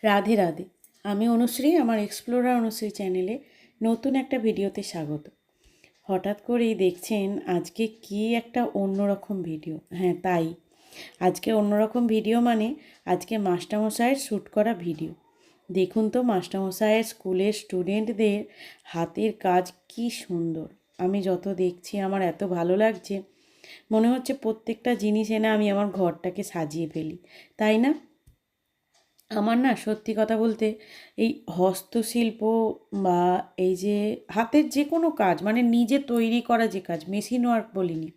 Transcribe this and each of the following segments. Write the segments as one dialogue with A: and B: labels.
A: রাধে রাধে। আমি অনুশ্রী, আমার এক্সপ্লোরার অনুশ্রী চ্যানেলে নতুন একটা ভিডিওতে স্বাগত। হঠাৎ করেই দেখছেন আজকে কি একটা অন্যরকম ভিডিও। হ্যাঁ তাই, আজকে অন্যরকম ভিডিও মানে আজকে মাস্টারমশাইয়ের শ্যুট করা ভিডিও। দেখুন তো মাস্টারমশাইয়ের স্কুলের স্টুডেন্টদের হাতের কাজ কি সুন্দর। আমি যত দেখছি আমার এত ভালো লাগছে, মনে হচ্ছে প্রত্যেকটা জিনিস এনে আমি আমার ঘরটাকে সাজিয়ে ফেলি, তাই না? আমার না সত্যি কথা বলতে এই হস্তশিল্প বা এই যে হাতের যে কোনো কাজ, মানে নিজে তৈরি করা যে কাজ, মেশিন ওয়ার্ক বলিনি,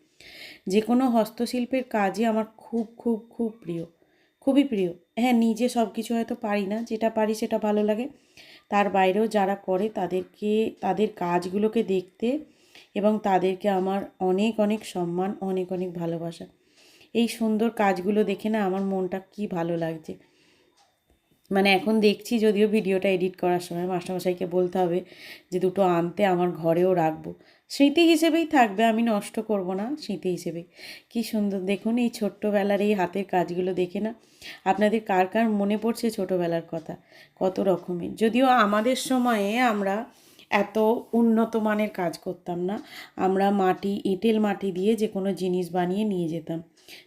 A: যে কোনো হস্তশিল্পের কাজই আমার খুব খুব খুব প্রিয়, খুবই প্রিয়। হ্যাঁ, নিজে সব কিছু হয়তো পারি না, যেটা পারি সেটা ভালো লাগে। তার বাইরেও যারা করে তাদেরকে, তাদের কাজগুলোকে দেখতে এবং তাদেরকে আমার অনেক অনেক সম্মান, অনেক অনেক ভালোবাসা। এই সুন্দর কাজগুলো দেখে না আমার মনটা কি ভালো লাগছে। মানে এখন দেখছি, যদিও ভিডিওটা এডিট করার সময় মাস্টারমশাইকে বলতে হবে যে দুটো আনতে, আমার ঘরেও রাখবো, স্মৃতি হিসেবেই থাকবে, আমি নষ্ট করব না, স্মৃতি হিসেবেই। কি সুন্দর দেখুন এই ছোট্টবেলার এই হাতের কাজগুলো দেখে না আপনাদের কার কার মনে পড়ছে ছোটোবেলার কথা? কত রকমের, যদিও আমাদের সময়ে আমরা এত উন্নত মানের কাজ করতাম না, আমরা মাটি, এঁটেল মাটি দিয়ে যে কোনো জিনিস বানিয়ে নিয়ে যেতাম,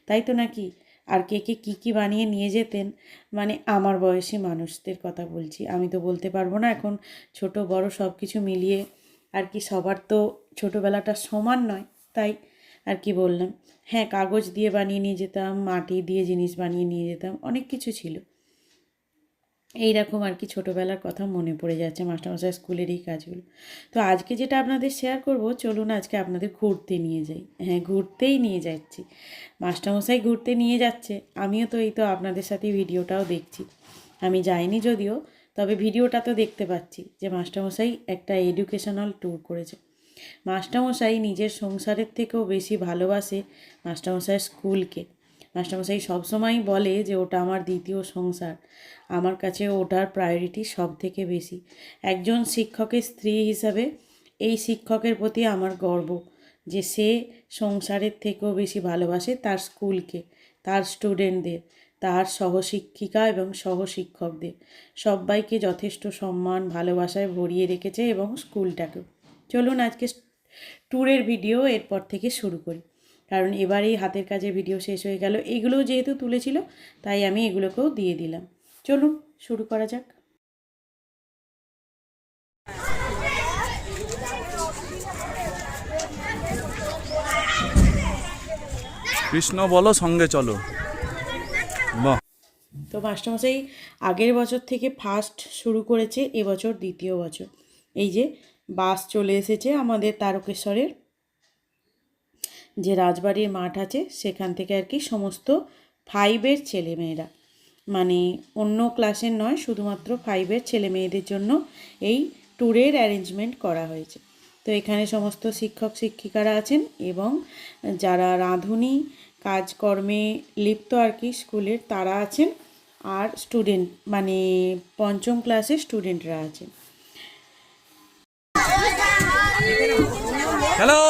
A: তাই তো নাকি? আর কে কে কী কী বানিয়ে নিয়ে যেতেন, মানে আমার বয়সী মানুষদের কথা বলছি, আমি তো বলতে পারবো না এখন ছোট বড় সব কিছু মিলিয়ে আর কি, সবার তো ছোটোবেলাটা সমান নয়, তাই আর কি বললাম। হ্যাঁ, কাগজ দিয়ে বানিয়ে নিয়ে যেতাম, মাটি দিয়ে জিনিস বানিয়ে নিয়ে যেতাম, অনেক কিছু ছিল। এইরকম আর কি ছোটোবেলার কথা মনে পড়ে যাচ্ছে মাস্টারমশাই স্কুলের এই কাজগুলো। তো আজকে যেটা আপনাদের শেয়ার করব, চলুন আজকে আপনাদের ঘুরতে নিয়ে যাই। হ্যাঁ, ঘুরতেই নিয়ে যাচ্ছি, মাস্টারমশাই ঘুরতে নিয়ে যাচ্ছে, আমিও তো এই তো আপনাদের সাথে ভিডিওটাও দেখছি। আমি যাইনি যদিও, তবে ভিডিওটা তো দেখতে পাচ্ছি যে মাস্টারমশাই একটা এডুকেশনাল ট্যুর করেছে। মাস্টারমশাই নিজের সংসারের থেকেও বেশি ভালোবাসে মাস্টারমশাই স্কুলকে। মাস্টারমশাই সবসময়ই বলে যে ওটা আমার দ্বিতীয় সংসার, আমার কাছে ওটার প্রায়োরিটি সব থেকে বেশি। একজন শিক্ষকের স্ত্রী হিসাবে এই শিক্ষকের প্রতি আমার গর্ব যে সে সংসারের থেকেও বেশি ভালোবাসে তার স্কুলকে, তার স্টুডেন্টদের, তার সহশিক্ষিকা এবং সহশিক্ষকদের সবাইকে যথেষ্ট সম্মান ভালোবাসায় ভরিয়ে রেখেছে, এবং স্কুলটাকেও। চলুন আজকে ট্যুরের ভিডিও এরপর থেকে শুরু করি, কারণ এবারেই হাতের কাজের ভিডিও শেষ হয়ে গেল, এগুলোও যেহেতু তুলেছিল তাই আমি এগুলোকেও দিয়ে দিলাম। চলুন শুরু করা যাক।
B: কৃষ্ণ বলো সঙ্গে চলো। বাহ।
A: তো মাস্টারমশাই আগের বছর থেকে ফার্স্ট শুরু করেছে, এবছর দ্বিতীয় বছর। এই যে বাস চলে এসেছে আমাদের তারকেশ্বরের যে রাজবাড়ির মাঠ আছে সেখান থেকে আর কি, সমস্ত 5-এর ছেলেমেয়েরা, মানে অন্য ক্লাসের নয়, শুধুমাত্র 5-এর ছেলে মেয়েদের জন্য এই ট্যুরের অ্যারেঞ্জমেন্ট করা হয়েছে। তো এখানে সমস্ত শিক্ষক শিক্ষিকারা আছেন এবং যারা রাঁধুনি কাজকর্মে লিপ্ত আর কি স্কুলের, তারা আছেন, আর স্টুডেন্ট মানে 5ম ক্লাসের স্টুডেন্টরা আছেন।
B: হ্যালো।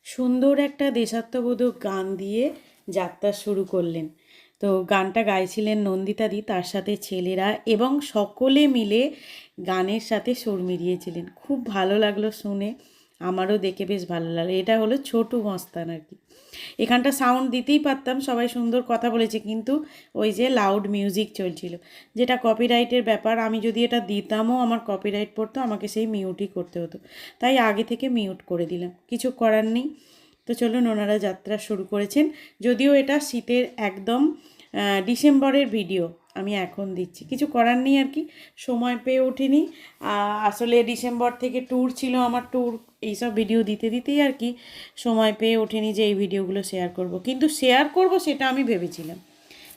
A: সুন্দর একটা দেশাত্মবোধক গান দিয়ে যাত্রা শুরু করলেন। তো গানটা গাইছিলেন নন্দিতাদি, তার সাথে ছেলেরা, এবং সকলে মিলে গানের সাথে সুর মিলিয়েছিলেন। খুব ভালো লাগলো শুনে, আমারও দেখে বেশ ভালো লাগে। এটা হলো ছোটু মস্তান আর কি। এখানটা সাউন্ড দিতেই পারতাম, সবাই সুন্দর কথা বলেছে, কিন্তু ওই যে লাউড মিউজিক চলছিল, যেটা কপিরাইটের ব্যাপার। আমি যদি এটা দিতামও আমার কপিরাইট পড়তো, আমাকে সেই মিউটই করতে হতো, তাই আগে থেকে মিউট করে দিলাম, কিছু করার নেই। তো চলুন, ওনারা যাত্রা শুরু করেছেন। যদিও এটা শীতের একদম ডিসেম্বরের ভিডিও আমি এখন দিচ্ছি, কিছু করার নেই আর কি, সময় পেয়ে ওঠেনি। আসলে ডিসেম্বর থেকে ট্যুর ছিল আমার, ট্যুর এইসব ভিডিও দিতে দিতেই আর কি সময় পেয়ে ওঠেনি যে এই ভিডিওগুলো শেয়ার করব, কিন্তু শেয়ার করব সেটা আমি ভেবেছিলাম,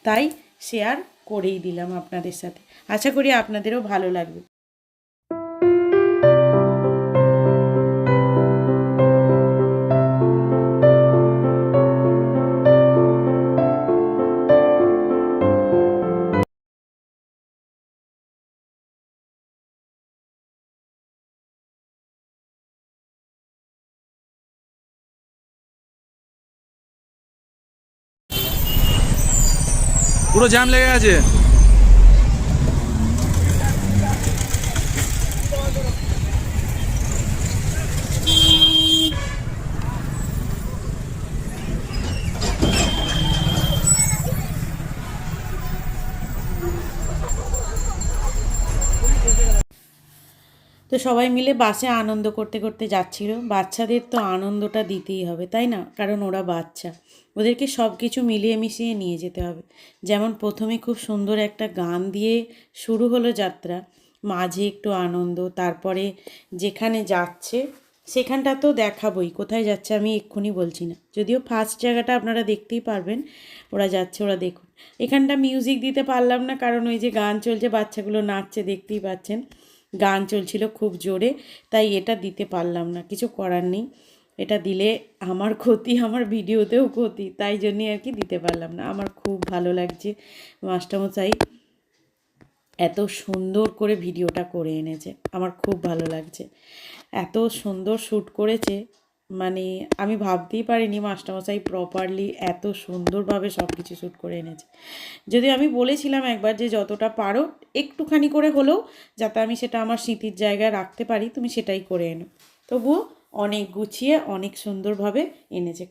A: তাই শেয়ার করেই দিলাম আপনাদের সাথে। আশা করি আপনাদেরও ভালো লাগবে।
B: পুরো জ্যাম লেগে গেছে।
A: তো সবাই মিলে বাসে আনন্দ করতে করতে যাচ্ছিল। বাচ্চাদের তো আনন্দটা দিতেই হবে, তাই না? কারণ ওরা বাচ্চা, ওদেরকে সব কিছু মিলিয়ে মিশিয়ে নিয়ে যেতে হবে। যেমন প্রথমে খুব সুন্দর একটা গান দিয়ে শুরু হলো যাত্রা, মাঝে একটু আনন্দ, তারপরে যেখানে যাচ্ছে সেখানটা তো দেখাবই, কোথায় যাচ্ছে আমি এক্ষুনি বলছি না, যদিও ফার্স্ট জায়গাটা আপনারা দেখতেই পারবেন, ওরা যাচ্ছে, ওরা দেখুন। এখানটা মিউজিক দিতে পারলাম না, কারণ ওই যে গান চলছে, বাচ্চাগুলো নাচছে, দেখতেই পাচ্ছেন গান চলছিল খুব জোরে, তাই এটা দিতে পারলাম না, কিছু করার নেই। এটা দিলে আমার ক্ষতি, আমার ভিডিওতেও ক্ষতি, তাই জন্যই আর কি দিতে পারলাম না। আমার খুব ভালো লাগছে, মাস্টারমশাই এত সুন্দর করে ভিডিওটা করে এনেছে, আমার খুব ভালো লাগছে, এত সুন্দর শ্যুট করেছে, মানে আমি ভাবতেই পারিনি মাস্টারমশাই প্রপারলি এত সুন্দরভাবে সব কিছু শ্যুট করে এনেছে। যদিও আমি বলেছিলাম একবার যে যতটা পারো একটুখানি করে হলেও যাতে আমি সেটা আমার স্মৃতির জায়গায় রাখতে পারি, তুমি সেটাই করে এনো। তবুও অনেক গুছিয়ে অনেক সুন্দরভাবে এনেছে।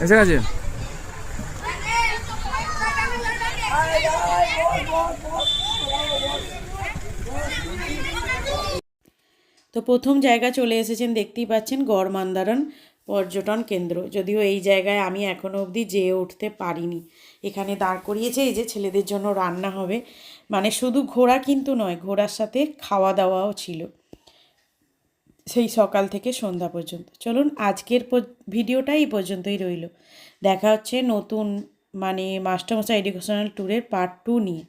B: এসে গেছে।
A: তো প্রথম জায়গা চলে এসেছেন, দেখতেই পাচ্ছেন গড়মান্দারণ পর্যটন কেন্দ্র। যদিও এই জায়গায় আমি এখনও অবধি যেয়ে উঠতে পারিনি। এখানে দাঁড় করিয়েছে, এই যে ছেলেদের জন্য রান্না হবে, মানে শুধু ঘোরা কিন্তু নয়, ঘোরার সাথে খাওয়া দাওয়াও ছিল সেই সকাল থেকে সন্ধ্যা পর্যন্ত। চলুন, আজকের ভিডিওটা এই পর্যন্তই রইল। দেখা হচ্ছে নতুন মানে মাস্টারমশাই এডুকেশনাল ট্যুরের পার্ট 2 নিয়ে।